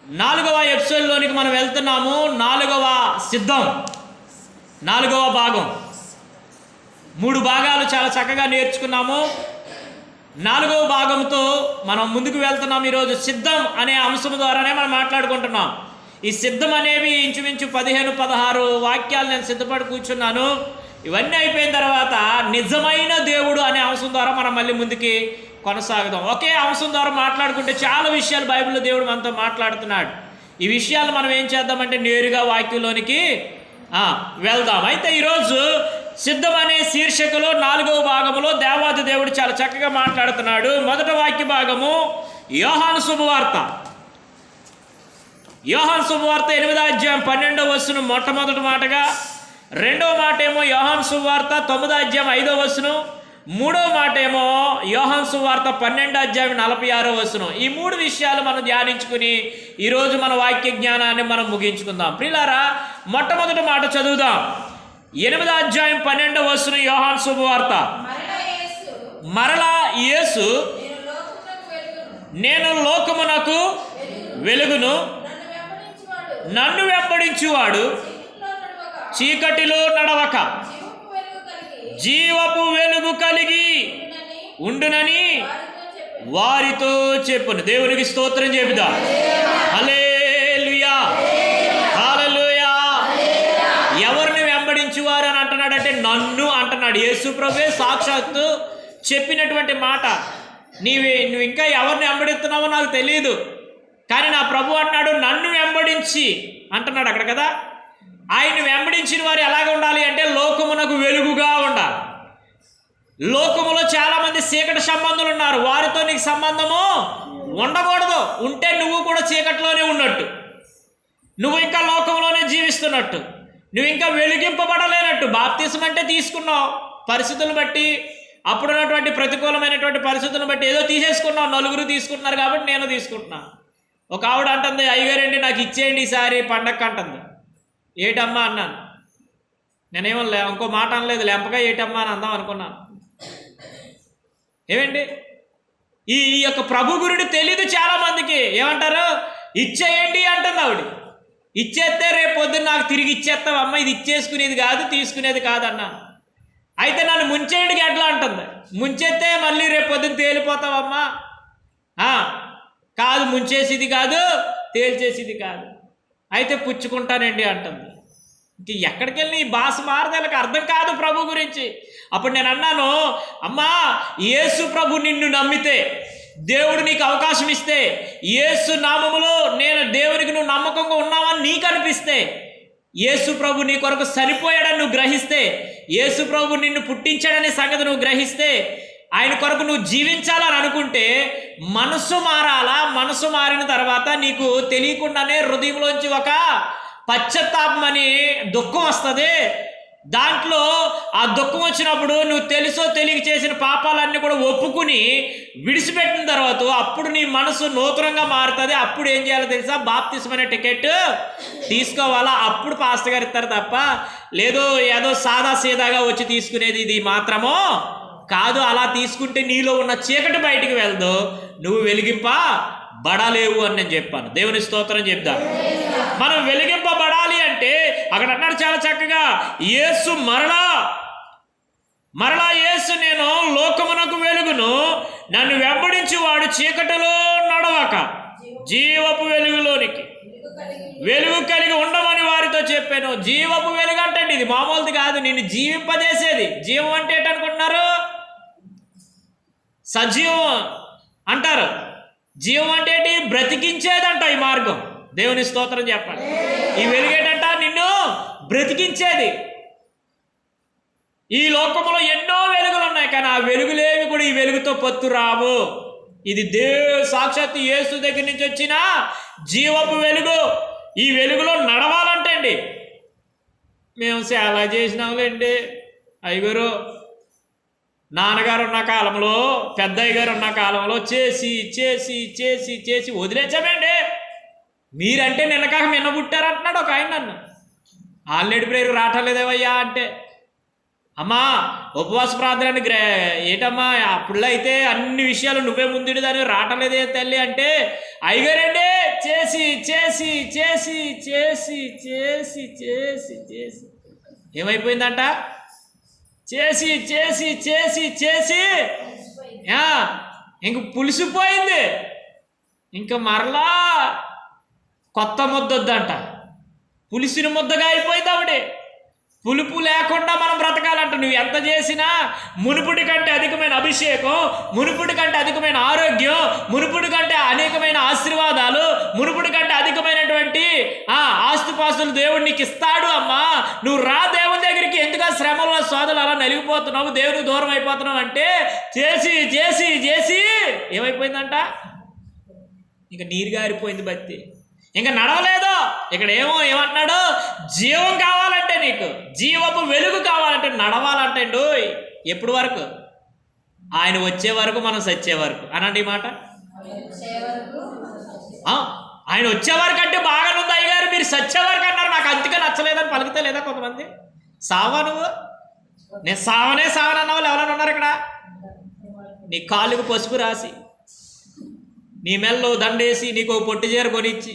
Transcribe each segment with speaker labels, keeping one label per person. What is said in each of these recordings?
Speaker 1: 4వ ఎపిసోడ్లోనికి మనం వెళ్తున్నాము. 4వ సిద్ధం, 4వ భాగం. 3 భాగాలు చాలా చక్కగా నేర్చుకున్నాము. 4వ భాగంతో మనం ముందుకు వెళ్తున్నాం. ఈరోజు సిద్ధం అనే అంశం ద్వారానే మనం మాట్లాడుకుంటున్నాం. ఈ సిద్ధం అనేవి ఇంచుమించు 15-16 వాక్యాలు నేను సిద్ధపడి కూర్చున్నాను. ఇవన్నీ అయిపోయిన తర్వాత నిజమైన దేవుడు అనే అంశం ద్వారా మనం మళ్ళీ ముందుకి కొనసాగుదాం. ఒకే అంశం ద్వారా మాట్లాడుకుంటే చాలా విషయాలు బైబిల్లో దేవుడు మనతో మాట్లాడుతున్నాడు. ఈ విషయాలు మనం ఏం చేద్దామంటే నేరుగా వాక్యంలోనికి వెళ్దాం. అయితే ఈరోజు సిద్ధం అనే శీర్షికలో 4వ భాగంలో దేవాది దేవుడు చాలా చక్కగా మాట్లాడుతున్నాడు. మొదటి వాక్య భాగము యోహాను శుభవార్త. యోహాను శుభవార్త 8వ అధ్యాయం 12వ వచనం మొట్టమొదటి మాటగా, 2వ మాట ఏమో యోహాను శుభవార్త 9వ అధ్యాయం 5వ వచనం, 3వ మాట ఏమో యోహాను సువార్త 12వ అధ్యాయం 46వ వచనం. ఈ 3 విషయాలు మనం ధ్యానించుకుని ఈరోజు మన వాక్య జ్ఞానాన్ని మనం ముగించుకుందాం. ప్రియులారా, మొట్టమొదటి మాట చదువుదాం. 8వ అధ్యాయం 12వ వచనం యోహాను శుభవార్త. మరలా యేసు, నేను లోకమునకు వెలుగును, నన్ను వెంబడించువాడు చీకటిలో నడవక జీవపు వెలుగు కలిగి ఉండునని వారితో చెప్పును. దేవునికి స్తోత్రం చెబుదా. హల్లెలూయా, హల్లెలూయా. ఎవరిని వెంబడించువారు అని అంటున్నాడంటే నన్ను అంటున్నాడు. యేసు ప్రభువే సాక్షాత్తు చెప్పినటువంటి మాట. నువ్వు ఇంకా ఎవరిని వెంబడిస్తున్నావో నాకు తెలియదు, కానీ నా ప్రభు అన్నాడు నన్ను వెంబడించి అంటున్నాడు అక్కడ కదా. ఆయన్ని వెంబడించిన వారు ఎలాగ ఉండాలి అంటే లోకమునకు వెలుగుగా ఉండాలి. లోకములో చాలామంది చీకటి సంబంధులు ఉన్నారు. వారితో నీకు సంబంధము ఉండకూడదు. ఉంటే నువ్వు కూడా చీకటిలోనే ఉన్నట్టు, నువ్వు ఇంకా లోకంలోనే జీవిస్తున్నట్టు, నువ్వు ఇంకా వెలిగింపబడలేనట్టు. బాప్తిసం అంటే తీసుకున్నావు, పరిస్థితులను బట్టి, అప్పుడున్నటువంటి ప్రతికూలమైనటువంటి పరిస్థితులను బట్టి ఏదో తీసేసుకున్నావు. నలుగురు తీసుకుంటున్నారు కాబట్టి నేను తీసుకుంటున్నాను. ఒక ఆవిడ అంటుంది, అయ్యగారండి నాకు ఇచ్చేయండి ఈసారి పండగ అంటుంది. ఏటమ్మా అన్నాను. నేనేమో ఇంకో మాట అనలేదు, లెంపగా ఏటమ్మా అని అందాం అనుకున్నాను. ఏమండి, ఈ యొక్క ప్రభు గురుడు తెలీదు చాలామందికి. ఏమంటారు, ఇచ్చేయండి అంటుంది ఆవిడ. ఇచ్చేస్తే రేపు పొద్దున్న నాకు తిరిగి ఇచ్చేస్తావమ్మా, ఇది ఇచ్చేసుకునేది కాదు తీసుకునేది కాదన్నాను. అయితే నన్ను ముంచేయడికి ఎట్లా అంటుంది. ముంచేస్తే మళ్ళీ రేపు పొద్దున్న తేలిపోతావమ్మా. కాదు, ముంచేసేది కాదు, తేల్చేసేది కాదు. అయితే పుచ్చుకుంటానండి అంటుంది. ఇంక ఎక్కడికి వెళ్ళి ఈ భాష మారదానికి అర్థం కాదు ప్రభు గురించి. అప్పుడు నేను అన్నాను, అమ్మా యేసు ప్రభు నిన్ను నమ్మితే, దేవుడు నీకు అవకాశం ఇస్తే, యేసు నామములో నేను దేవునికి నువ్వు నమ్మకంగా ఉన్నావని నీకు అనిపిస్తే, యేసు ప్రభు నీ కొరకు సరిపోయాడని నువ్వు గ్రహిస్తే, యేసు ప్రభు నిన్ను పుట్టించాడనే సంగతి నువ్వు గ్రహిస్తే, ఆయన కొరకు నువ్వు జీవించాలని అనుకుంటే మనసు మారాలా. మనసు మారిన తర్వాత నీకు తెలియకుండానే హృదయంలోంచి ఒక పశ్చాత్తాపం అని దుఃఖం వస్తుంది. దాంట్లో ఆ దుఃఖం వచ్చినప్పుడు నువ్వు తెలుసో తెలియక చేసిన పాపాలన్నీ కూడా ఒప్పుకుని విడిచిపెట్టిన తర్వాత అప్పుడు నీ మనసు నూతనంగా మారుతుంది. అప్పుడు ఏం చేయాలో తెలుసా, బాప్తిసం అనే టికెట్ తీసుకోవాలా. అప్పుడు పాస్టర్ గారు ఇస్తారు తప్ప లేదు ఏదో సాదా సీదాగా వచ్చి తీసుకునేది ఇది మాత్రమో కాదు. అలా తీసుకుంటే నీలో ఉన్న చీకటి బయటికి వెళ్దు, నువ్వు వెలిగింపబడలేవు అని నేను చెప్పాను. దేవుని స్తోత్రం చెప్తాను. మనం వెలిగింపబడాలి అంటే అక్కడ అన్నాడు చాలా చక్కగా, యేసు మరలా యేసు, నేను లోకమునకు వెలుగును, నన్ను వెంబడించి వాడు చీకటిలో నడవక జీవపు వెలుగులోనికి వెలుగు కలిగి ఉండమని వారితో చెప్పాను. జీవపు వెలుగు అంటే ఇది మామూలుది కాదు, నిన్ను జీవింపజేసేది. జీవం అంటే ఏంటనుకుంటున్నారు, సజీవం అంటారు. జీవం అంటే ఏంటి, బ్రతికించేదంట ఈ మార్గం. దేవుని స్తోత్రం చెప్పండి. ఈ వెలుగేటంట నిన్ను బ్రతికించేది. ఈ లోకంలో ఎన్నో వెలుగులు ఉన్నాయి, కానీ ఆ వెలుగులేవి కూడా ఈ వెలుగుతో పొత్తు రావు. ఇది సాక్షాత్తు యేసు దగ్గర నుంచి వచ్చిన జీవపు వెలుగు. ఈ వెలుగులో నడవాలంటే అండి, మేము చాలా చేసినాంలేండి. అయ్యగారు నాన్నగారు ఉన్న కాలంలో, పెద్దయ్య గారు ఉన్న కాలంలో చేసి చేసి చేసి చేసి వదిలేసామండి. మీరంటే నిన్నకాక నిన్న పుట్టారంటున్నాడు ఒక ఆయన. నన్ను ఆల్రెడీ ప్రేరు రావట్లేదేవయ్యా అంటే, అమ్మా ఉపవాస ప్రార్థన ఏటమ్మా అప్పుడులో అయితే అన్ని విషయాలు నువ్వే ముందుడు దాన్ని రావటలేదే తల్లి అంటే, అయ్యగారండి చేసి చేసి చేసి చేసి చేసి చేసి చేసి ఏమైపోయిందంట, చేసి చేసి చేసి చేసి ఇంక పులిసిపోయింది. ఇంక మరలా కొత్త ముద్ద వద్దంట, పులిసిన ముద్దగా అయిపోయింది ఆవిడే. పులుపు లేకుండా మనం బ్రతకాలంట. నువ్వు ఎంత చేసినా మునుపుడి కంటే అధికమైన అభిషేకం, మునుపుడి కంటే అధికమైన ఆరోగ్యం, మునుపుడి కంటే అనేకమైన ఆశీర్వాదాలు, మునుపుడి కంటే అధికమైనటువంటి ఆస్తిపాస్తులు దేవుడు నీకు ఇస్తాడు. అమ్మా నువ్వు రా దేవుని దగ్గరికి. ఎందుకు శ్రమలో సోదరులు అలా నలిగిపోతున్నావు, దేవునికి దూరం అయిపోతున్నావు అంటే చేసి చేసి చేసి ఏమైపోయిందంట, ఇంకా నీరు గారిపోయింది బత్తి, ఇంకా నడవలేదు. ఇక్కడ ఏమంటున్నాడు, జీవం కావాలంటే, నీకు జీవపు వెలుగు కావాలంటే, నడవాలంటే ఎప్పుడు వరకు, ఆయన వచ్చే వరకు, మనం సచ్చే వరకు అనండి ఈ మాట. ఆయన వచ్చే వరకు అంటే బాగానే ఉంది అయ్యగారు, మీరు సచ్చే వరకు అన్నారు. నాకు అంతగా నచ్చలేదని పలుకుతా లేదా కొంతమంది. సావా నువ్వు, నేను సావనన్న వాళ్ళు ఎవరైనా ఉన్నారు ఇక్కడ? నీ కాళ్ళకు పసుపు రాసి, నీ మెల్లో దండేసి, నీకు పొట్టి చీర కొనిచ్చి,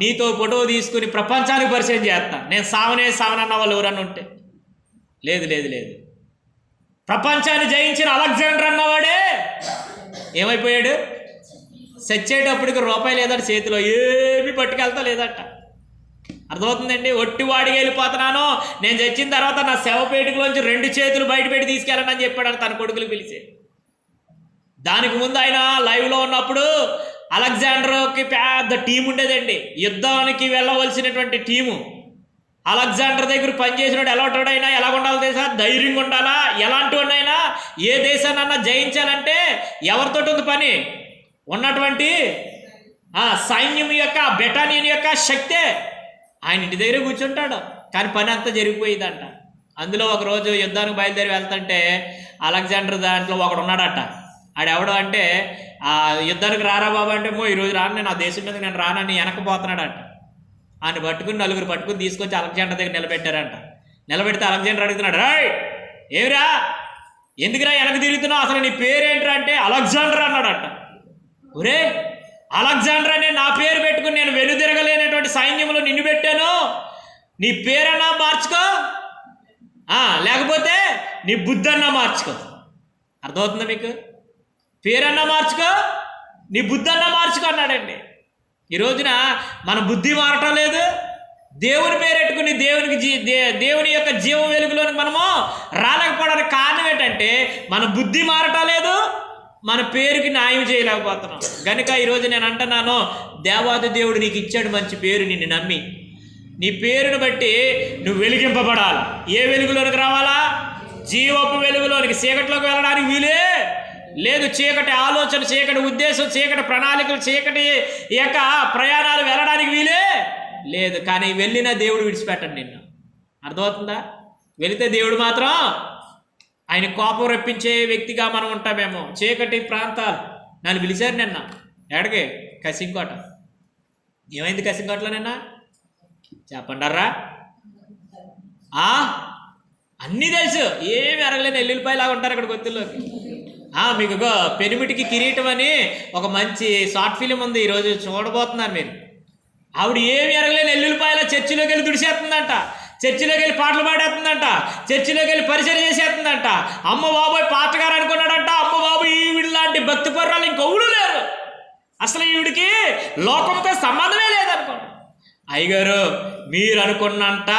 Speaker 1: నీతో ఫోటో తీసుకుని ప్రపంచానికి పరిచయం చేస్తా. నేను సావనన్న వాళ్ళు ఎవరన్నా ఉంటే, లేదు లేదు లేదు. ప్రపంచాన్ని జయించిన అలెగ్జాండర్ అన్నవాడే ఏమైపోయాడు, చచ్చేటప్పటికి రూపాయి లేదట చేతిలో, ఏమి పట్టుకెళ్తా లేదట. అర్థమవుతుందండి. ఒట్టివాడికి వెళ్ళిపోతున్నాను, నేను చచ్చిన తర్వాత నా శవపేటికలోంచి 2 చేతులు బయట పెట్టి తీసుకెళ్ళండి అని చెప్పాడు తన కొడుకులు పిలిచి. దానికి ముందు ఆయన లైవ్లో ఉన్నప్పుడు అలెగ్జాండర్కి పెద్ద టీం ఉండేదండి, యుద్ధానికి వెళ్ళవలసినటువంటి టీము. అలెగ్జాండర్ దగ్గర పనిచేసినోడు ఎలా ఉంటాడైనా, ఎలా ఉండాలి తెలుసా, ధైర్యంగా ఉండాలా. ఎలాంటి వాడినైనా ఏ దేశాన్నన్నా జయించాలంటే ఎవరితో ఉంది పని, ఉన్నటువంటి సైన్యం యొక్క బెటాలియన్ యొక్క శక్తే. ఆయన ఇంటి దగ్గర కూర్చుంటాడు, కానీ పని అంతా జరిగిపోయిందంట. అందులో ఒకరోజు యుద్ధానికి బయలుదేరి వెళ్తుంటే అలెగ్జాండర్ దాంట్లో ఒకడు ఉన్నాడట. ఆడెవడో అంటే, యుద్ధానికి రారా బాబు అంటే, ఈరోజు రాను, నేను ఆ దేశం మీద నేను రానని వెనకపోతున్నాడట. ఆయన పట్టుకుని 4 పట్టుకుని తీసుకొచ్చి అలెగ్జాండర్ దగ్గర నిలబెట్టారంట. నిలబెడితే అలెగ్జాండర్ అడుగుతున్నాడు, రాయ్ ఏమిరా, ఎందుకురా వెనక తిరుగుతున్నావు, అసలు నీ పేరేంట్రా అంటే అలెగ్జాండర్ అన్నాడట. ఒరే అలెగ్జాండర్ అనే నా పేరు పెట్టుకుని నేను వెనుదిరగలేనటువంటి సైన్యంలో నిన్ను పెట్టాను, నీ పేరన్నా మార్చుకో, లేకపోతే నీ బుద్ధన్నా మార్చుకో. అర్థమవుతుందా మీకు? పేరన్నా మార్చుకో, నీ బుద్ధి అన్నా మార్చుకో అన్నాడండి. ఈ రోజున మన బుద్ధి మారటం లేదు. దేవుని పేరెట్టుకుని దేవుని యొక్క జీవం వెలుగులోనికి మనము రాలేకపోవడానికి కారణం ఏంటంటే మన బుద్ధి మారటం లేదు, మన పేరుకి న్యాయం చేయలేకపోతున్నాం. కనుక ఈరోజు నేను అంటున్నాను, దేవాది దేవుడు నీకు ఇచ్చాడు మంచి పేరు, నిన్ను నమ్మి నీ పేరును బట్టి నువ్వు వెలిగింపబడాలి. ఏ వెలుగులోనికి రావాలా? జీవపు వెలుగులోనికి. చీకటిలోకి వెళ్ళడానికి వీలే లేదు. చీకటి ఆలోచన, చీకటి ఉద్దేశం, చీకటి ప్రణాళికలు, చీకటి యొక్క ప్రయాణాలు వెళ్ళడానికి వీలే లేదు. కానీ వెళ్ళిన దేవుడు విడిచిపెట్టండి నిన్ను. అర్థమవుతుందా? వెళితే దేవుడు మాత్రం ఆయన కోపం రప్పించే వ్యక్తిగా మనం ఉంటామేమో. చీకటి ప్రాంతాలు నన్ను పిలిచారు నిన్న, ఎక్కడికి? కసింకోట. ఏమైంది కసింకోటలో నిన్న చెప్పండర్రా? అన్నీ తెలుసు, ఏమి అరగలేని ఎల్లుల్లిపాయలాగా ఉంటారు అక్కడ గొత్తుల్లోకి. మీకు పెనిమిటికి కిరీటం అని ఒక మంచి షార్ట్ ఫిలిం ఉంది, ఈరోజు చూడబోతున్నారు మీరు. ఆవిడ ఏమి ఎరగలేని ఎల్లుల్లిపాయల చర్చిలోకి వెళ్ళి దుడిసేస్తుందంట, చర్చిలోకి వెళ్ళి పాటలు పాడేస్తుందంట, చర్చిలోకి వెళ్ళి పరిచయం చేసేస్తుందంట. అమ్మ బాబోయ్ పాటగారు అనుకున్నాడంట. అమ్మ బాబు ఈవిడ లాంటి భక్తి పర్రాలు ఇంకొకడు లేరు, అసలు ఈవిడికి లోకంతో సంబంధమే లేదనుకోండి. అయ్యగారు మీరు అనుకున్నంట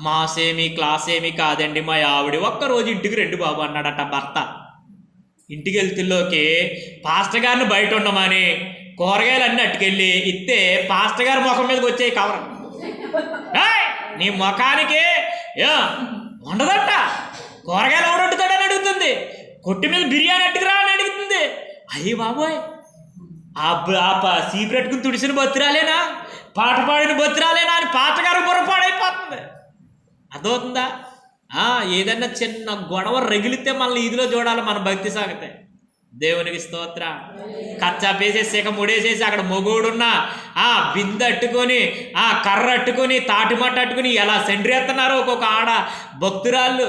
Speaker 1: మాసేమి క్లాసేమి కాదండి, మా ఆవిడ ఒక్కరోజు ఇంటికి 2 బాబు అన్నాడట భర్త. ఇంటికి వెళ్తుల్లోకి పాస్టర్ గారిని బయట ఉండమని కూరగాయలు అన్నీ అట్టుకెళ్ళి ఇస్తే పాస్టర్ గారి ముఖం మీదకి వచ్చాయి కవర్. నీ ముఖానికి ఉండదట, కూరగాయలు ఎవరు వండుతాడని అడుగుతుంది, కొట్టి మీద బిర్యానీ అట్టుకురా అని అడుగుతుంది. అయ్యి బాబోయ్, సీపరెట్టుకుని తుడిసిన బొత్తిరాలేనా, పాట పాడిన బొత్తిరాలేనా అని పాటగారు బుర్రపాడైపోతుంది. అర్థమవుతుందా? ఏదన్నా చిన్న గొడవ రగిలితే మనల్ని ఇదిలో చూడాలి మన భక్తి సాగితే. దేవునికి స్తోత్ర. కచ్చా పేసేసి ఇక ముడేసేసి అక్కడ మొగోడున్నా బిందె అట్టుకొని కర్ర అట్టుకొని తాటిమట్ట అట్టుకుని ఎలా సెండ్రి ఎత్తున్నారో ఒక్కొక్క ఆడ భక్తురాళ్ళు.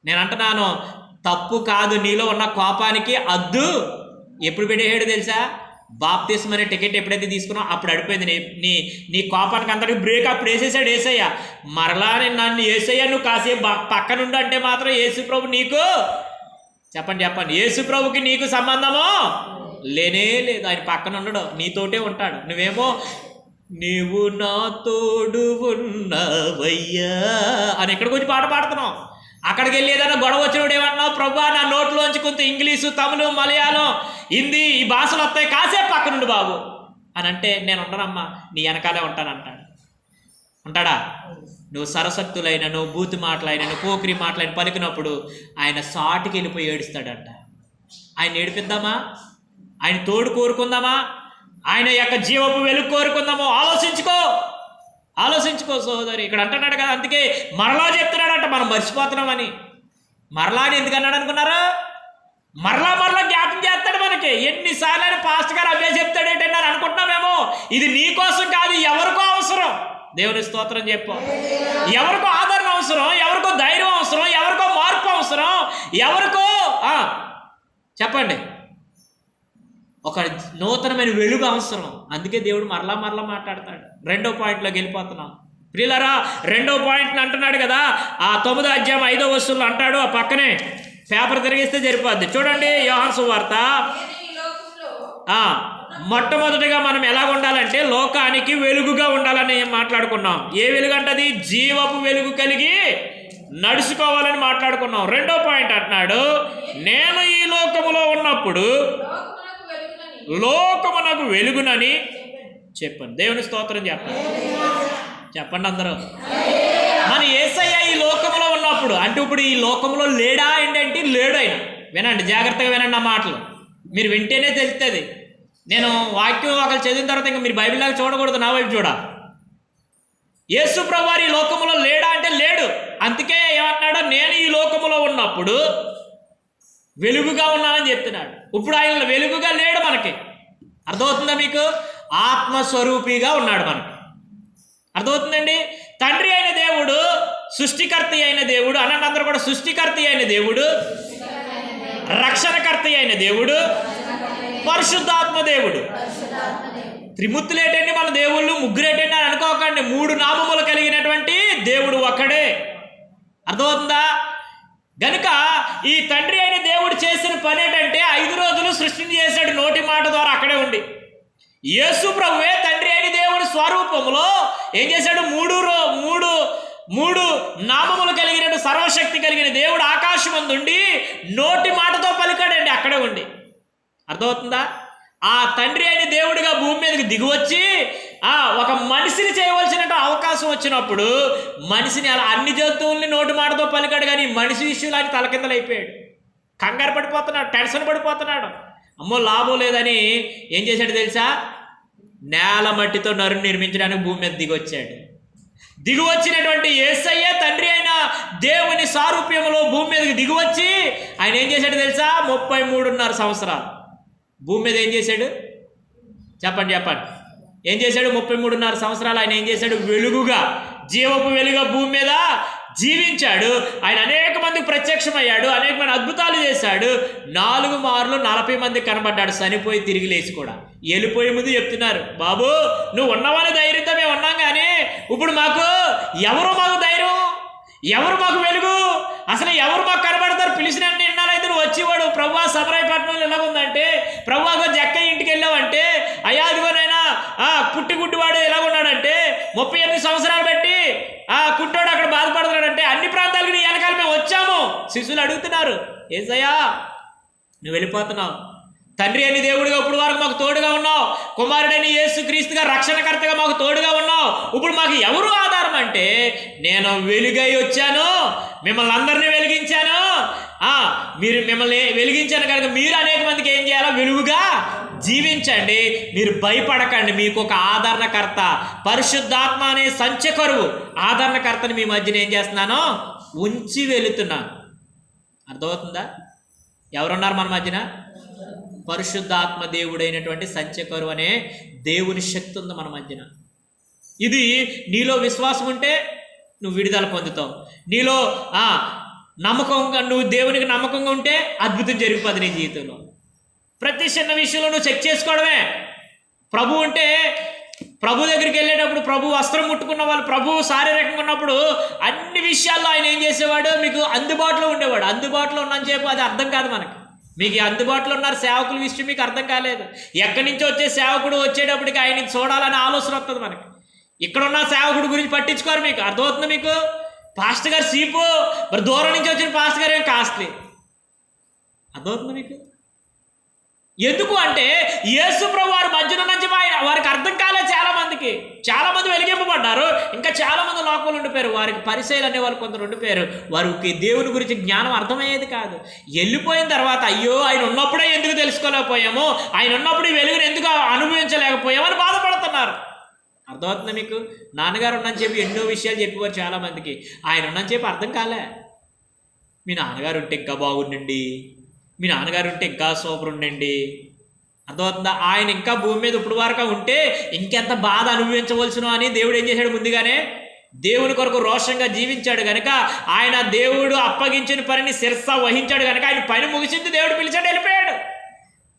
Speaker 1: నేను అంటున్నాను, తప్పు కాదు. నీలో ఉన్న కోపానికి అద్దు ఎప్పుడు పెట్టేసాడు తెలుసా? బాప్తిస్మ అనే టికెట్ ఎప్పుడైతే తీసుకున్నావు అప్పుడు అడిపోయింది నీ కోపానికి అంతటికి బ్రేక్ అప్పుడు వేసేసాడు ఏసయ్య. మరలా నన్ను ఏసయ్య నువ్వు కాసేపు పక్కనుండు అంటే మాత్రం యేసు ప్రభు నీకు చెప్పండి యేసు ప్రభుకి నీకు సంబంధమో లేనే లేదు. ఆయన పక్కన ఉండడు, నీతోటే ఉంటాడు. నువ్వేమో నీవు నా తోడు ఉన్నవయ్యా అని ఎక్కడికి వచ్చి పాట పాడుతున్నావు. అక్కడికి వెళ్ళి ఏదైనా గొడవ వచ్చినప్పుడు ఏమన్నావు? ప్రభా నా నోట్లోంచి కొంత ఇంగ్లీషు, తమిళ, మలయాళం, హిందీ ఈ భాషలు వస్తాయి, కాసేపు పక్కనుండి బాబు అని అంటే నేను ఉండనమ్మా నీ వెనకాలే ఉంటానంటాడు. ఉంటాడా? నువ్వు సరసక్తులైన, నువ్వు బూతు మాటలైన, నువ్వు పోకిరి మాటలైన పలికినప్పుడు ఆయన సాటికి వెళ్ళిపోయి ఏడుస్తాడంట. ఆయన ఏడిపిద్దామా? ఆయన తోడు కోరుకుందామా? ఆయన యొక్క జీవపు వెలుగు కోరుకుందామో? ఆలోచించుకో సోదరి. ఇక్కడ అంటున్నాడు కదా, అందుకే మరలా చెప్తున్నాడంట. మనం మర్చిపోతున్నామని. మరలా అని ఎందుకు అన్నాడు అనుకున్నారా? మరలా జ్ఞాపం చేస్తాడు మనకి. ఎన్నిసార్లు అని పాస్టర్ గారు అవే చెప్తాడేంటని అనుకుంటున్నామేమో. ఇది నీ కోసం కాదు, ఎవరికో అవసరం. దేవుని స్తోత్రం చెప్పు. ఎవరికో ఆదరణ అవసరం, ఎవరికో ధైర్యం అవసరం, ఎవరికో మార్పు అవసరం, ఎవరికో చెప్పండి ఒక నూతనమైన వెలుగు అవసరం. అందుకే దేవుడు మరలా మాట్లాడతాడు. 2వ పాయింట్లోకి వెళ్ళిపోతున్నాం ప్రియులారా. 2వ పాయింట్ని అంటున్నాడు కదా, ఆ 9వ అధ్యాయం 5వ వచనంలో అంటాడు. ఆ పక్కనే పేపర్ తిరిగిస్తే సరిపోద్ది. చూడండి, యోహాను సువార్త. మొట్టమొదటిగా మనం ఎలా ఉండాలంటే లోకానికి వెలుగుగా ఉండాలని మాట్లాడుకున్నాం. ఏ వెలుగు అంటది? జీవపు వెలుగు కలిగి నడుచుకోవాలని మాట్లాడుకున్నాం. 2వ పాయింట్ అంటున్నాడు, నేను ఈ లోకములో ఉన్నప్పుడు లోకమునకు వెలుగునని చెప్పండి. దేవుని స్తోత్రం చెప్పండి అందరూ. మన యేసయ్య ఈ లోకంలో ఉన్నప్పుడు అంటే ఇప్పుడు ఈ లోకంలో లేడా ఏంటంటే లేడు ఆయన. వినండి, జాగ్రత్తగా వినండి ఆ మాటలు. మీరు వింటేనే తెలుస్తుంది. నేను వాక్యం ఒకరు చదివిన తర్వాత ఇంకా మీరు బైబిల్ లాగా చూడకూడదు, నా వైపు చూడ. యేసు ప్రభువారు ఈ లోకంలో లేడా అంటే లేడు. అందుకే ఏమంటున్నాడు? నేను ఈ లోకములో ఉన్నప్పుడు వెలుగుగా ఉన్నానని చెప్తున్నాడు. ఇప్పుడు ఆయన వెలుగుగా లేడు మనకి. అర్థమవుతుందా మీకు? ఆత్మస్వరూపిగా ఉన్నాడు మనకి. అర్థమవుతుందండి? తండ్రి అయిన దేవుడు, సృష్టికర్త అయిన దేవుడు అనండి అందరూ కూడా. సృష్టికర్త అయిన దేవుడు, రక్షణకర్త అయిన దేవుడు, పరిశుద్ధాత్మ దేవుడు. త్రిమూర్తులేటండి మన దేవుళ్ళు, ముగ్గురేటండి అని అనుకోకండి. 3 నామములు కలిగినటువంటి దేవుడు ఒక్కడే. అర్థమవుతుందా? గనుక ఈ తండ్రి అయిన దేవుడు చేసిన పని ఏంటంటే 5 రోజులు సృష్టిని చేశాడు నోటి మాట ద్వారా అక్కడే ఉండి. యేసు ప్రభువే తండ్రి అయిన దేవుడి స్వరూపంలో ఏం చేశాడు? మూడు నామములు కలిగిన సర్వశక్తి కలిగిన దేవుడు ఆకాశమందుండి నోటి మాటతో పలికాడండి అక్కడే ఉండి. అర్థమవుతుందా? ఆ తండ్రి అయిన దేవుడిగా భూమి మీదకి దిగివచ్చి ఒక మనిషిని చేయవలసిన అవకాశం వచ్చినప్పుడు మనిషిని అలా అన్ని జంతువుల్ని నోటి మాటతో పలికాడు. కానీ మనిషి విషయంలో ఆయన తలకిందలైపోయాడు, కంగారు పడిపోతున్నాడు, టెన్షన్ పడిపోతున్నాడు. అమ్మో లాభం లేదని ఏం చేశాడు తెలుసా? నేల మట్టితో నరుని నిర్మించడానికి భూమి మీద దిగొచ్చాడు. దిగివచ్చినటువంటి యేసయ్య తండ్రి అయిన దేవుని సారూప్యంలో భూమి మీదకి దిగివచ్చి ఆయన ఏం చేశాడు తెలుసా? 33.5 సంవత్సరాలు భూమి మీద ఏం చేశాడు? చెప్పండి ఏం చేశాడు? 33.5 సంవత్సరాలు ఆయన ఏం చేశాడు? వెలుగుగా, జీవపు వెలుగుగా భూమి మీద జీవించాడు. ఆయన అనేక మందికి ప్రత్యక్షమయ్యాడు, అనేక మంది అద్భుతాలు చేశాడు. 4 మార్లు 40 మందికి కనబడ్డాడు, చనిపోయి తిరిగి లేచి కూడా. వెళ్ళిపోయే ముందు చెప్తున్నారు, బాబు నువ్వు ఉన్నవాని ధైర్యంతో మేము ఉన్నాం, కానీ ఇప్పుడు ఎవరు మాకు ధైర్యం, ఎవరు మాకు వెలుగు, అసలు ఎవరు మాకు కనబడతారు? పిలిచిన ఇన్నాళ్ళైతే నువ్వు వచ్చేవాడు. ప్రభువా సమరాయపట్నంలో ఎలాగుందంటే, ప్రభువా జక్క ఇంటికి వెళ్ళావంటే, అయ్యా అదిగోనైనా పుట్టిగుడ్డివాడు ఎలాగున్నాడంటే 38 సంవత్సరాలు బట్టి కుట్టోడు అక్కడ బాధపడుతున్నాడంటే, అన్ని ప్రాంతాలకు నీ వెనకాల మేము వచ్చాము. శిష్యులు అడుగుతున్నారు, యేసయ్యా నువ్వు వెళ్ళిపోతున్నావు, తండ్రి అని దేవుడిగా ఇప్పుడు వరకు మాకు తోడుగా ఉన్నావు, కుమారుడని యేసు క్రీస్తుగా రక్షణకర్తగా మాకు తోడుగా ఉన్నావు, ఇప్పుడు మాకు ఎవరు ఆధారం అంటే, నేను వెలుగై వచ్చాను, మిమ్మల్ని అందరినీ వెలిగించాను, మీరు మిమ్మల్ని వెలిగించాను కనుక మీరు అనేక మందికి ఏం చేయాలో? వెలుగుగా జీవించండి, మీరు భయపడకండి, మీకు ఒక ఆదరణకర్త పరిశుద్ధాత్మ అనే సంచకరువు ఆదరణకర్తని మీ మధ్యన ఏం చేస్తున్నానో ఉంచి వెళుతున్నాను. అర్థమవుతుందా? ఎవరున్నారు మన మధ్యన? పరిశుద్ధాత్మ దేవుడైనటువంటి సంచకరు అనే దేవుని శక్తి ఉంది మన మధ్యన. ఇది నీలో విశ్వాసం ఉంటే నువ్వు విడుదల పొందుతావు. నీలో నమ్మకంగా నువ్వు దేవునికి నమ్మకంగా ఉంటే అద్భుతం జరిగిపోదు నీ జీవితంలో. ప్రతి చిన్న విషయంలో నువ్వు చెక్ చేసుకోవడమే. ప్రభు అంటే ప్రభు దగ్గరికి వెళ్ళేటప్పుడు ప్రభు వస్త్రం ముట్టుకున్న వాళ్ళు, ప్రభు శారీరకంగా ఉన్నప్పుడు అన్ని విషయాల్లో ఆయన ఏం చేసేవాడు, మీకు అందుబాటులో ఉండేవాడు. అందుబాటులో ఉన్నాను చెప్పు అది అర్థం కాదు మనకి. మీకు అందుబాటులో ఉన్నారు సేవకుల విషయం మీకు అర్థం కాలేదు. ఎక్కడి నుంచి వచ్చే సేవకుడు వచ్చేటప్పటికి ఆయన చూడాలనే ఆలోచన వస్తుంది మనకి. ఇక్కడున్న సేవకుడు గురించి పట్టించుకోరు. మీకు అర్థమవుతుంది? మీకు పాస్టర్ గారు సీపు, మరి దూరం నుంచి వచ్చిన పాస్టర్ గారు ఏం కాస్ట్లీ. అర్థమవుతుంది మీకు? ఎందుకు అంటే యేసు ప్రభు వారి మధ్యన నుంచి వారికి అర్థం కాలేదు. చాలామంది వెలిగింపబడ్డారు, ఇంకా చాలామంది లోకంలో ఉండిపోయారు. వారికి పరిచయాలు అనే వాళ్ళు కొందరు ఉండిపోయారు. వారికి దేవుని గురించి జ్ఞానం అర్థమయ్యేది కాదు. వెళ్ళిపోయిన తర్వాత అయ్యో ఆయన ఉన్నప్పుడే ఎందుకు తెలుసుకోలేకపోయాము, ఆయన ఉన్నప్పుడు ఈ వెలుగుని ఎందుకు అనుభవించలేకపోయాము అని బాధపడుతున్నారు. అర్థమవుతుంది మీకు? నాన్నగారు ఉన్నని చెప్పి ఎన్నో విషయాలు చెప్పేవారు చాలామందికి. ఆయన ఉన్నని చెప్పి అర్థం కాలే. మీ నాన్నగారు ఉంటే ఇంకా బాగుండండి, మీ నాన్నగారు ఉంటే ఇంకా సూపర్ ఉండండి. అర్థమవుతుందా? ఆయన ఇంకా భూమి మీద ఇప్పుడు వరకు ఉంటే ఇంకెంత బాధ అనుభవించవలసిన అని దేవుడు ఏం చేశాడు, ముందుగానే దేవుని కొరకు రోషంగా జీవించాడు కనుక, ఆయన దేవుడు అప్పగించిన పనిని శిరస వహించాడు కనుక ఆయన పని ముగిసింది, దేవుడు పిలిచాడు, వెళ్ళిపోయాడు.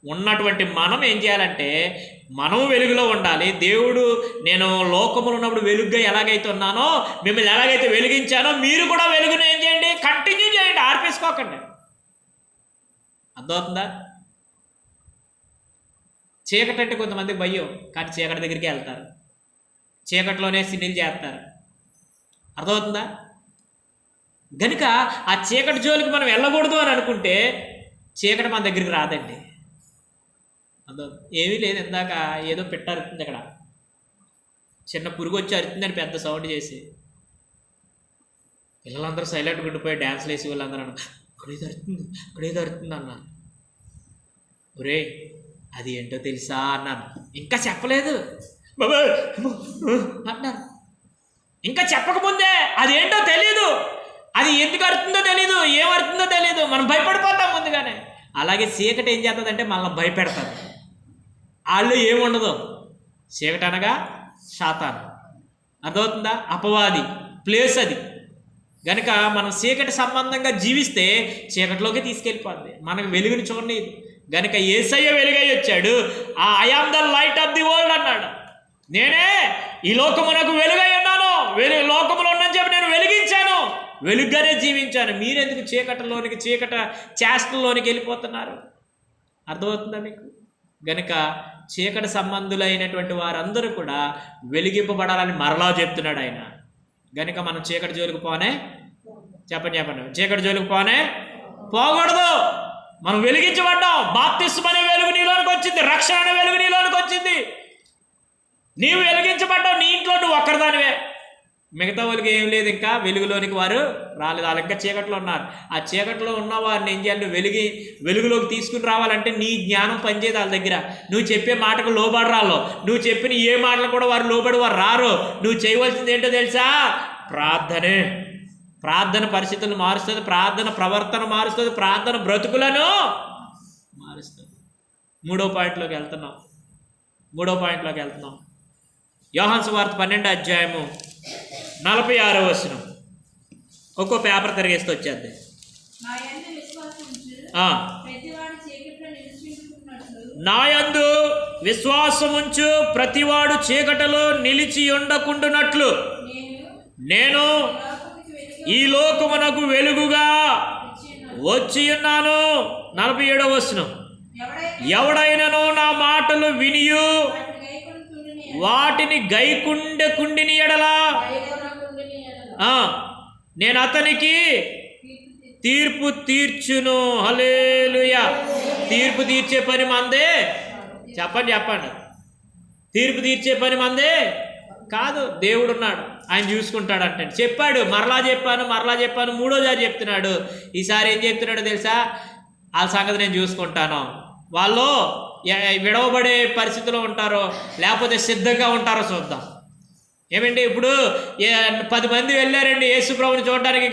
Speaker 1: ఉన్నటువంటి మనం ఏం చేయాలంటే మనం వెలుగులో ఉండాలి. దేవుడు నేను లోకములో ఉన్నప్పుడు వెలుగుగా ఎలాగైతే ఉన్నానో, మిమ్మల్ని ఎలాగైతే వెలిగించానో మీరు కూడా వెలుగును ఏం చేయండి, కంటిన్యూ చేయండి, ఆర్పేసుకోకండి. అర్థమవుతుందా? చీకటి అంటే కొంతమందికి భయం, కానీ చీకటి దగ్గరికి వెళ్తారు, చీకటిలోనే సినిలు చేస్తారు. అర్థమవుతుందా? గనుక ఆ చీకటి జోలికి మనం వెళ్ళకూడదు అని అనుకుంటే చీకటి మన దగ్గరికి రాదండి. అర్థం ఏమీ లేదు. ఇందాక ఏదో పిట్ట అరుతుంది, అక్కడ చిన్న పురుగు వచ్చి అరుతుందని పెద్ద సౌండ్ చేసి పిల్లలందరూ సైలెంట్గా ఉండిపోయి డ్యాన్స్లు వేసి వాళ్ళందరూ అక్కడేది అరుతుంది, అక్కడేది అరుతుంది అన్నాను. ఒరే అది ఏంటో తెలుసా అన్నాను. ఇంకా చెప్పలేదు బాబా అన్నారు. ఇంకా చెప్పకముందే అదేంటో తెలీదు, అది ఎందుకు అరుతుందో తెలీదు, ఏమరుతుందో తెలీదు, మనం భయపడిపోతాం ముందుగానే. అలాగే చీకటి ఏం చేస్తుందంటే మనల్ని భయపెడతారు. వాళ్ళు ఏముండదు. చీకటి అనగా శాతాను. అర్థమవుతుందా? అపవాది ప్లేస్ అది. కనుక మనం చీకటి సంబంధంగా జీవిస్తే చీకటిలోకి తీసుకెళ్ళిపోద్ది, మనకు వెలుగుని చూడలేదు. గనుక యేసయ్య వెలుగై వచ్చాడు. I am the light of the world అన్నాడు. నేనే ఈ లోకమునకు వెలుగై ఉన్నాను, లోకములో ఉన్నని చెప్పి నేను వెలిగించాను, వెలుగ్గానే జీవించాను. మీరెందుకు చీకటిలోనికి, చీకటి చేష్టల్లోనికి వెళ్ళిపోతున్నారు? అర్థమవుతుందా మీకు? గనుక చీకటి సంబంధులైనటువంటి వారందరూ కూడా వెలిగింపబడాలని మరలా చెప్తున్నాడు ఆయన. గనుక మనం చీకటి జోలికి పోనే చెప్పండి, చీకటి జోలికి పోకూడదు. మనం వెలిగించబడ్డాం. బాప్తిస్మం అనే వెలుగు నీలోనికి వచ్చింది, రక్షణ అనే వెలుగు నీలోనికి వచ్చింది. నీవు వెలిగించబడ్డావు, నీ ఇంట్లో నువ్వు ఒక్కరిదానివే. మిగతా వాళ్ళకి ఏం లేదు, ఇంకా వెలుగులోనికి వారు రాలేదు, వాళ్ళు ఇంకా చీకట్లో ఉన్నారు. ఆ చీకట్లో ఉన్న వారిని ఏం చేయాలి, వెలుగులోకి తీసుకుని రావాలంటే నీ జ్ఞానం పనిచేయదు వాళ్ళ దగ్గర. నువ్వు చెప్పే మాటకు లోబడి రాలో, నువ్వు చెప్పిన ఏ మాటలు కూడా వారు లోబడి వారు రారు. నువ్వు చేయవలసింది ఏంటో తెలుసా? ప్రార్థన పరిస్థితులను మారుస్తుంది, ప్రార్థన ప్రవర్తన మారుస్తుంది, ప్రార్థన బ్రతుకులను మారుస్తుంది. మూడో పాయింట్లోకి వెళ్తున్నాం. యోహాను సువార్త 12వ అధ్యాయము 46వ వచనం. ఒక్కో పేపర్ తిరిగేస్తూ వచ్చేద్ది. నాయందు విశ్వాసముంచు ప్రతివాడు చీకటిలో నిలిచి ఉండకుండునట్లు నేను ఈ లోకమునకు వెలుగుగా వచ్చి ఉన్నాను. 47వ వచనం. ఎవడైనను నా మాటలు వినియు వాటిని గైకుండెకుండిని ఎడలా నేను అతనికి తీర్పు తీర్చును. హల్లెలూయా. తీర్పు తీర్చే పని మందే. చెప్పండి. తీర్పు తీర్చే పని మందే కాదు, దేవుడు ఉన్నాడు, ఆయన చూసుకుంటాడు అంటే చెప్పాడు. మరలా చెప్పాను, మూడోసారి చెప్తున్నాడు. ఈసారి ఏం చెప్తున్నాడో తెలుసా? వాళ్ళ సంగతి నేను చూసుకుంటాను. వాళ్ళు విడవబడే పరిస్థితిలో ఉంటారో లేకపోతే సిద్ధంగా ఉంటారో చూద్దాం. ఏమండి, ఇప్పుడు 10 మంది వెళ్ళారండి యేసు ప్రభువుని చూడడానికి.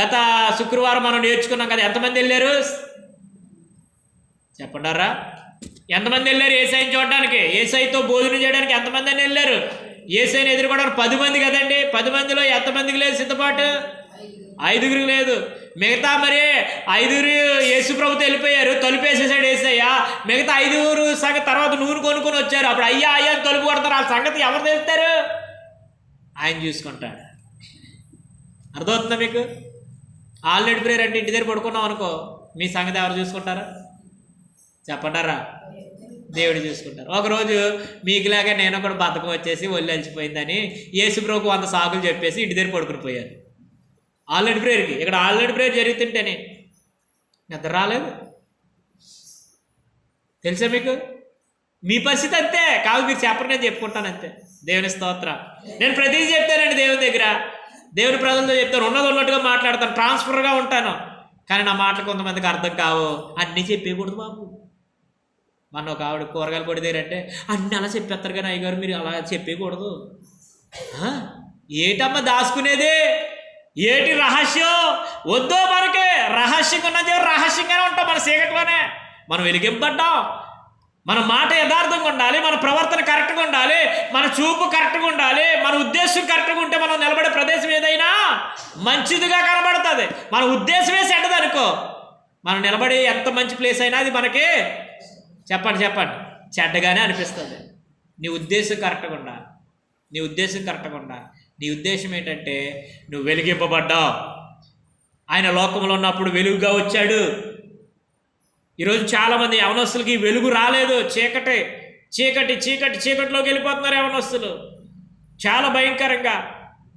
Speaker 1: గత శుక్రవారం మనం నేర్చుకున్నాం కదా, ఎంతమంది వెళ్ళారు? చెప్పండారా? ఎంతమంది వెళ్ళారు ఏసైని చూడడానికి? ఏసైతో భోజనం చేయడానికి ఎంతమంది అని వెళ్ళారు? ఏసైని ఎదుర్కోవడానికి 10 మంది కదండి. 10 మందిలో ఎంతమందికి లేదు సిద్ధపాటు? 5గురికి లేదు. మిగతా మరి 5గురు యేసు ప్రభుతో వెళ్ళిపోయారు, తలుపు వేసేసాడు ఏసయ్య. మిగతా 5గురు సంగతి తర్వాత నూనె కొనుక్కొని వచ్చారు. అప్పుడు అయ్యా అయ్యా తలుపు కొడతారు. ఆ సంగతి ఎవరు తెలుస్తారు? ఆయన చూసుకుంటాడు. అర్థమవుతుందా మీకు? ఆల్రెడీ ప్రేయర్ అంటే ఇంటి దగ్గర పడుకున్నాం అనుకో, మీ సంగతి ఎవరు చూసుకుంటారా? చెప్పంటారా? దేవుడు చూసుకుంటారు. ఒకరోజు మీకులాగా నేను కూడా బతకం వచ్చేసి ఒళ్ళు అలిచిపోయిందని యేసు ప్రభుకు 100 సాకులు చెప్పేసి ఇంటి దగ్గర పడుకుని పోయాను ఆల్రెడీ ప్రేయర్కి. ఇక్కడ ఆల్రెడీ ప్రేయర్ జరుగుతుంటేనే నిద్ర రాలేదు. తెలుసా మీకు? మీ పరిస్థితి అంతే కాదు. మీరు చెప్పరు, నేను చెప్పుకుంటాను అంతే. దేవుని స్తోత్రం. నేను ప్రతిదీ చెప్తానండి దేవుని దగ్గర, దేవుని ప్రజలతో చెప్తాను. ఉన్నట్టుగా మాట్లాడతాను, ట్రాన్స్ఫర్గా ఉంటాను. కానీ నా మాటలు కొంతమందికి అర్థం కావు. అన్నీ చెప్పేయకూడదు బాబు. మన ఒక ఆవిడ కూరగాయలు కొడిదేరంటే అన్నీ అలా చెప్పేస్తారు, కానీ అయ్యగారు మీరు అలా చెప్పేయకూడదు. ఏటమ్మా దాచుకునేది? ఏటి రహస్యం? వద్దో మనకి. రహస్యంగా ఉన్నది రహస్యంగానే ఉంటాం. మన చీకట్లోనే మనం వెలిగింపడ్డాం. మన మాట యథార్థంగా ఉండాలి, మన ప్రవర్తన కరెక్ట్గా ఉండాలి, మన చూపు కరెక్ట్గా ఉండాలి, మన ఉద్దేశం కరెక్ట్గా ఉంటే మనం నిలబడే ప్రదేశం ఏదైనా మంచిదిగా కనబడుతుంది. మన ఉద్దేశమే చెడ్డది అనుకో, మనం నిలబడి ఎంత మంచి ప్లేస్ అయినా అది మనకి చెప్పండి చెడ్డగానే అనిపిస్తుంది. నీ ఉద్దేశం కరెక్ట్గా ఉండాలి. నీ ఉద్దేశం ఏంటంటే నువ్వు వెలిగింపబడ్డావు. ఆయన లోకంలో ఉన్నప్పుడు వెలుగుగా వచ్చాడు. ఈరోజు చాలామంది యవనస్తులకి వెలుగు రాలేదు. చీకటిలోకి వెళ్ళిపోతున్నారు యవనస్తులు. చాలా భయంకరంగా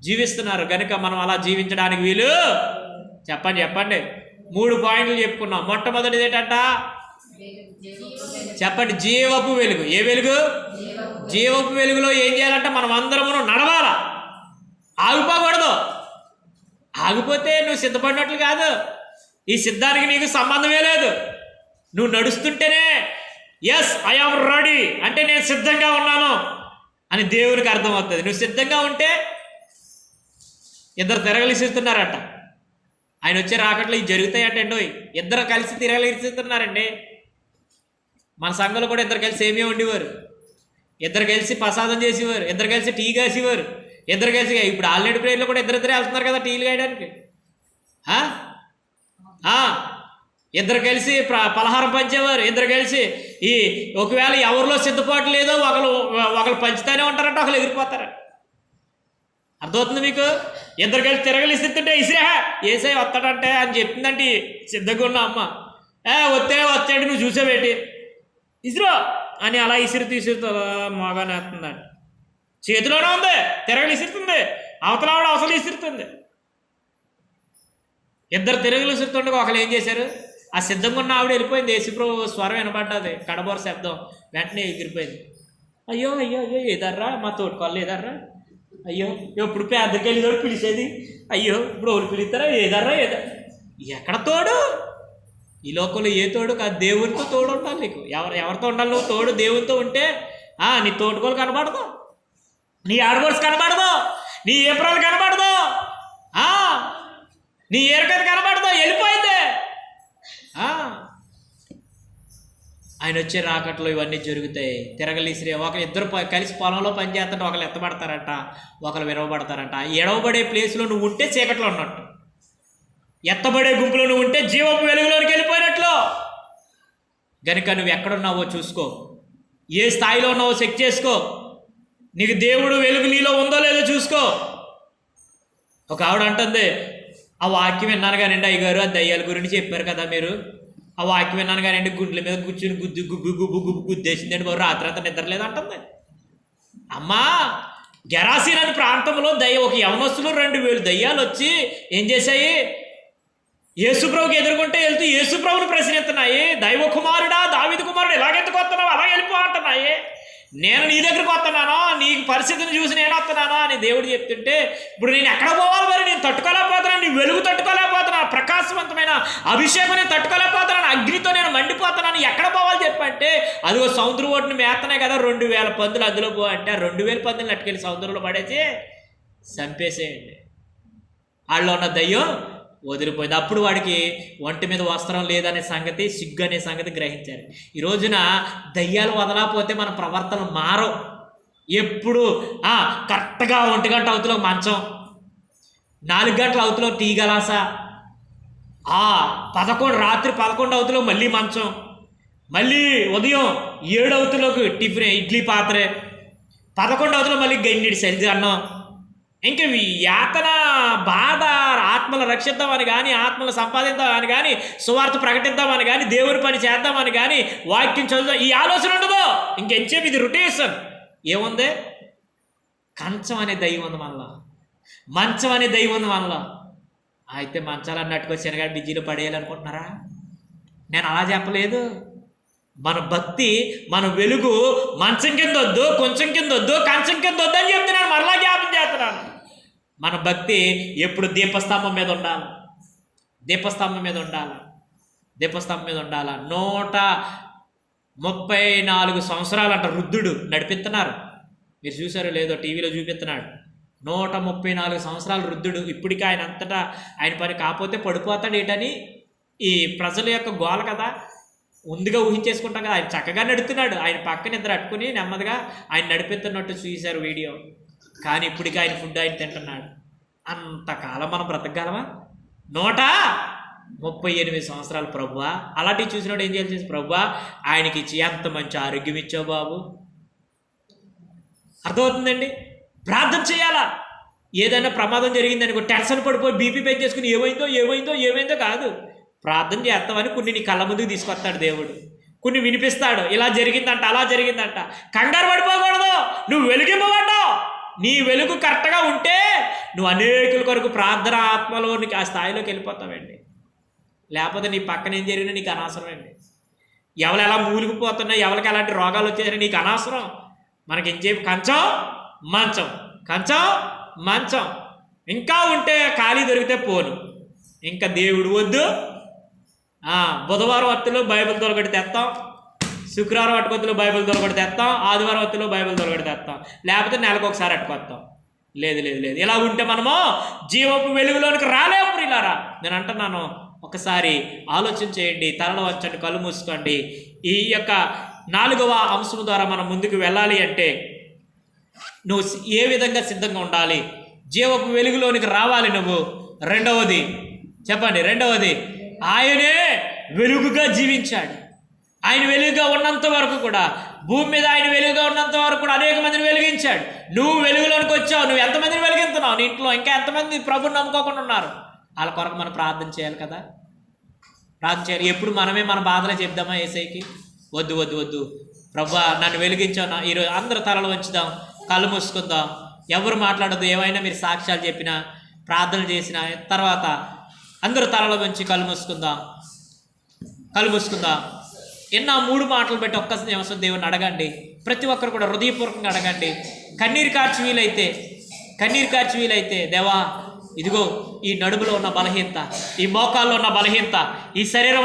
Speaker 1: జీవిస్తున్నారు. కనుక మనం అలా జీవించడానికి వీలు చెప్పండి 3 పాయింట్లు చెప్పుకున్నాం. మొట్టమొదటిది ఏంటంట? చెప్పండి, జీవపు వెలుగు. ఏ వెలుగు? జీవపు వెలుగులో ఏం చేయాలంటే మనం అందరము నడవాలా, ఆగిపోకూడదు. ఆగిపోతే నువ్వు సిద్ధపడినట్లు కాదు. ఈ సిద్ధానికి నీకు సంబంధమే లేదు. నువ్వు నడుస్తుంటేనే ఎస్ ఐ ఆమ్ రెడీ అంటే నేను సిద్ధంగా ఉన్నాను అని దేవునికి అర్థమవుతుంది. నువ్వు సిద్ధంగా ఉంటే 2 తిరగలిస్తున్నారట. ఆయన వచ్చే రాకట్లో ఇవి జరుగుతాయంటండి. 2 కలిసి తిరగలిస్తున్నారండి. మన సంఘంలో కూడా 2 కలిసి ఏమీ ఉండేవారు. 2 కలిసి ప్రసాదం చేసేవారు, 2 కలిసి టీ కాసేవారు, 2 కలిసి. ఇప్పుడు ఆల్రెడీ ప్రేయర్లో కూడా 2 వెళ్తున్నారు కదా టీలు కాయడానికి. 2 కలిసి పలహారం పంచేవారు, 2 కలిసి. ఈ ఒకవేళ ఎవరిలో సిద్ధపాటు లేదో ఒకరు పంచుతానే ఉంటారంట, ఒకరు ఎగిరిపోతారు. అర్థమవుతుంది మీకు? 2 కలిసి తిరగలిస్తుంటే ఇసిరా ఏసై వస్తాడంటే అని చెప్పిందంటే సిద్ధంగా ఉన్న అమ్మ వచ్చాడు నువ్వు చూసావేటి ఇసురో అని అలా ఇసురుతుందా మోగానే వేస్తుందండి. చేతిలోనే ఉంది, తిరగలు ఇసురుతుంది. అవతలావిడ అవసరం ఇసురుతుంది. 2 తిరగలు ఇసురుతుండగా ఒకరు ఏం చేశారు? ఆ సిద్ధంగా ఉన్న ఆవిడ వెళ్ళిపోయింది. యేసుప్రభు స్వరం వినపడ్డది, కడబోర శబ్దం. వెంటనే ఎగిరిపోయింది. అయ్యో ఏదర్రా మా తోడుకోవాలి ఏదర్రా, అయ్యో ఎప్పుడు పేదరికి వెళ్ళేదోడు పిలిచేది, అయ్యో ఇప్పుడు ఎవరు పిలుస్తారా ఏదర్రా ఎక్కడ తోడు? ఈ లోకంలో ఏ తోడు కాదు, దేవునితో తోడు ఉండాలి నీకు. ఎవరితో ఉండాలి నువ్వు? తోడు దేవునితో ఉంటే నీ తోడుకోలు కనబడదు, నీ ఆడబోర్స్ కనబడదు, నీ ఏప్రాలు కనబడదు, నీ ఏరకది కనబడదు, వెళ్ళిపోయింది. ఆయన వచ్చే రాకట్లో ఇవన్నీ జరుగుతాయి. తిరగలిసిరి ఇద్దరు కలిసి పొలంలో పనిచేస్తుంటే ఒకరు ఎత్తబడతారంట, ఒకరు విరవబడతారంట. ఎడవబడే ప్లేస్లో నువ్వు ఉంటే చీకట్లో ఉన్నట్టు, ఎత్తబడే గుంపులో నువ్వు ఉంటే జీవపు వెలుగులోనికి వెళ్ళిపోయినట్లు. గనుక నువ్వు ఎక్కడున్నావో చూసుకో, ఏ స్థాయిలో ఉన్నావో చెక్ చేసుకో. నీకు దేవుడు వెలుగు నీలో ఉందో లేదో చూసుకో. ఒక ఆవిడ అంటుంది, ఆ వాక్యం విన్నాను కానండి అయ్యగారు, ఆ దయ్యాల గురించి చెప్పారు కదా మీరు, ఆ వాక్యం విన్నాను కానండి, గుండెల మీద కూర్చుని గుద్దేసిందండి బాబు, రాత్రి అంతా నిద్రలేదు అంటుంది. అమ్మా, గెరాసీన్ అనే ప్రాంతంలో ఒక యవనస్తులు 2000 దయ్యాలు వచ్చి ఏం చేశాయి? యేసుప్రభుకి ఎదుర్కొంటే వెళ్తూ యేసుప్రభుని ప్రశ్నిస్తున్నాయి. దైవ కుమారుడా, దావీదు కుమారుడు, ఎలాగెందుకు వస్తున్నావు, అలా వెళ్ళిపో అంటున్నాయి. నేను నీ దగ్గరకు వస్తున్నానో, నీ పరిస్థితిని చూసి నేను వస్తున్నానో అని దేవుడు చెప్తుంటే, ఇప్పుడు నేను ఎక్కడ పోవాలి మరి? నేను తట్టుకోలేకపోతున్నాను, నీ వెలుగు తట్టుకోలేకపోతున్నాను, ప్రకాశవంతమైన అభిషేకం నేను తట్టుకోలేకపోతున్నాను, అగ్నితో నేను మండిపోతున్నాను, ఎక్కడ పోవాలి చెప్పంటే, అదిగో సముద్రం ఒడ్డుని మేతనే కదా 2000 పందులు అందులో పో అంటే, ఆ 2000 పందులు అట్టుకెళ్ళి సముద్రంలో పడేసి చంపేసేయండి. వాళ్ళలో ఉన్న దయ్యం వదిలిపోయింది. అప్పుడు వాడికి ఒంటి మీద వస్త్రం లేదనే సంగతి, సిగ్గు అనే సంగతి గ్రహించారు. ఈ రోజున దయ్యాలు వదలకపోతే మన ప్రవర్తన మారవు. ఎప్పుడు కరెక్ట్గా 1 గంట అవతలో మంచం, 4 గంటల అవతలో టీ గలాస, రాత్రి 11 అవతలో మళ్ళీ మంచం, మళ్ళీ ఉదయం 7 అవతలోకి టిఫిన్ ఇడ్లీ పాత్రే, 11 అవతలో మళ్ళీ గంగిడి సరిది అన్నం. ఇంకా యాతన, బాధ, ఆత్మలు రక్షిద్దామని కానీ, ఆత్మలు సంపాదిద్దామని కానీ, సువార్త ప్రకటిద్దామని కానీ, దేవుని పని చేద్దామని కానీ, వాక్యం చదువుదాం, ఈ ఆలోచన ఉండదు. ఇంకెంచేపు ఇది రొటేషన్. ఏముంది? కంచం అనే దయ్యం ఉంది మనలో, మంచం అనే దయ్యం ఉంది మనలో. అయితే మంచాలన్నీ అట్టుకొని శనగా బిజీలో పడేయాలనుకుంటున్నారా? నేను అలా చెప్పలేదు. మన భక్తి, మన వెలుగు మంచం కింద వద్దు, కొంచెం కింద వద్దు, కంచం కింద వద్దు అని చెప్తున్నాను. మరలా జ్ఞాపం చేస్తున్నాను. మన భక్తి ఎప్పుడు దీపస్తంభం మీద ఉండాలి, దీపస్తంభం మీద ఉండాలి, దీపస్తంభం మీద ఉండాలి. 134 సంవత్సరాలు అంట వృద్ధుడు నడిపిస్తున్నారు. మీరు చూసారో లేదో, టీవీలో చూపిస్తున్నాడు. 134 సంవత్సరాల వృద్ధుడు. ఇప్పటికీ ఆయన అంతటా ఆయన పని కాకపోతే పడిపోతాడు ఏటని ఈ ప్రజల యొక్క గోల కదా, ముందుగా ఊహించేసుకుంటాం కదా. ఆయన చక్కగా నడుతున్నాడు. ఆయన పక్కన ఇద్దరు అట్టుకుని నెమ్మదిగా ఆయన నడిపిస్తున్నట్టు చూశారు వీడియో. కానీ ఇప్పటికీ ఆయన ఫుడ్ ఆయన తింటున్నాడు. అంతకాలం మనం బ్రతకగలమా? 138 సంవత్సరాలు ప్రభువా. అలాంటివి చూసినప్పుడు ఏం చేయాల్సి? ప్రభువా ఆయనకి ఇచ్చి ఎంత మంచి ఆరోగ్యం ఇచ్చావు బాబు. అర్థమవుతుందండి? ప్రార్థన చేయాలా? ఏదైనా ప్రమాదం జరిగిందనుకో టెన్షన్ పడిపోయి బీపీ పెంచేసుకుని ఏమైందో కాదు. ప్రార్థన చేస్తామని కొన్ని నీ కళ్ళ ముందుకు తీసుకొస్తాడు దేవుడు, కొన్ని వినిపిస్తాడు. ఇలా జరిగిందంట, అలా జరిగిందంట. కంగారు పడిపోకూడదు. నువ్వు వెలిగింపబడ్డావు. నీ వెలుగు కరెక్ట్గా ఉంటే నువ్వు అనేకుల కొరకు ప్రార్థన ఆత్మలోనికి ఆ స్థాయిలోకి వెళ్ళిపోతావండి. లేకపోతే నీ పక్కన ఏం జరిగినా నీకు అనవసరమండి. ఎవరు ఎలా మూలిగిపోతున్నా, ఎవరికి ఎలాంటి రోగాలు వచ్చేసినా నీకు అనవసరం. మనకి ఏం చెప్పి కంచం మంచం, కంచం మంచం. ఇంకా ఉంటే ఖాళీ దొరికితే పోను. ఇంకా దేవుడు వద్దు. బుధవారం వత్తులో బైబిల్ తొలగడి తెస్తాం, శుక్రవారం అట్టుకొత్తులో బైబిల్ తొలగడి తెస్తాం, ఆదివారం వత్తులో బైబిల్ తొలగడి తెస్తాం, లేకపోతే నెలకు ఒకసారి అట్టుకొస్తాం. లేదు. ఇలా ఉంటే మనము జీవపు వెలుగులోనికి రాలేము ప్రియులారా. నేను అంటున్నాను, ఒకసారి ఆలోచన చేయండి, తలలో వంచండి, కళ్ళు మూసుకోండి. ఈ యొక్క 4వ అంశం ద్వారా మనం ముందుకు వెళ్ళాలి అంటే నువ్వు ఏ విధంగా సిద్ధంగా ఉండాలి? జీవపు వెలుగులోనికి రావాలి నువ్వు. రెండవది చెప్పండి. రెండవది, ఆయనే వెలుగుగా జీవించాడు. ఆయన వెలుగుగా ఉన్నంత వరకు కూడా, భూమి మీద ఆయన వెలుగుగా ఉన్నంత వరకు కూడా అనేక మందిని వెలిగించాడు. నువ్వు వెలుగులోనికి వచ్చావు. నువ్వు ఎంతమందిని వెలిగిస్తున్నావు? నీ ఇంట్లో ఇంకా ఎంతమంది ప్రభుని నమ్ముకోకుండా ఉన్నారు? వాళ్ళ కొరకు మనం ప్రార్థన చేయాలి కదా. ప్రార్థన చేయాలి. ఎప్పుడు మనమే మన బాధలే చెప్దామా యేసయ్యకి? వద్దు. ప్రభువా నన్ను వెలిగించావు. ఈరోజు అందరూ తలలు వంచుదాం, కళ్ళు మూసుకుందాం. ఎవరు మాట్లాడద్దు. ఏమైనా మీరు సాక్ష్యాలు చెప్పినా, ప్రార్థన చేసిన తర్వాత అందరూ తలలో వంచి కళ్ళు మూసుకుందాం. ఎన్న 3 మాటలు పెట్టి ఒక్క నిమిషం దేవుని అడగండి. ప్రతి ఒక్కరు కూడా హృదయపూర్వకంగా అడగండి. కన్నీరు కార్చి వీలైతే దేవా ఇదిగో ఈ నడుములో ఉన్న బలహీనత, ఈ మోకాల్లో ఉన్న బలహీనత, ఈ శరీరంలో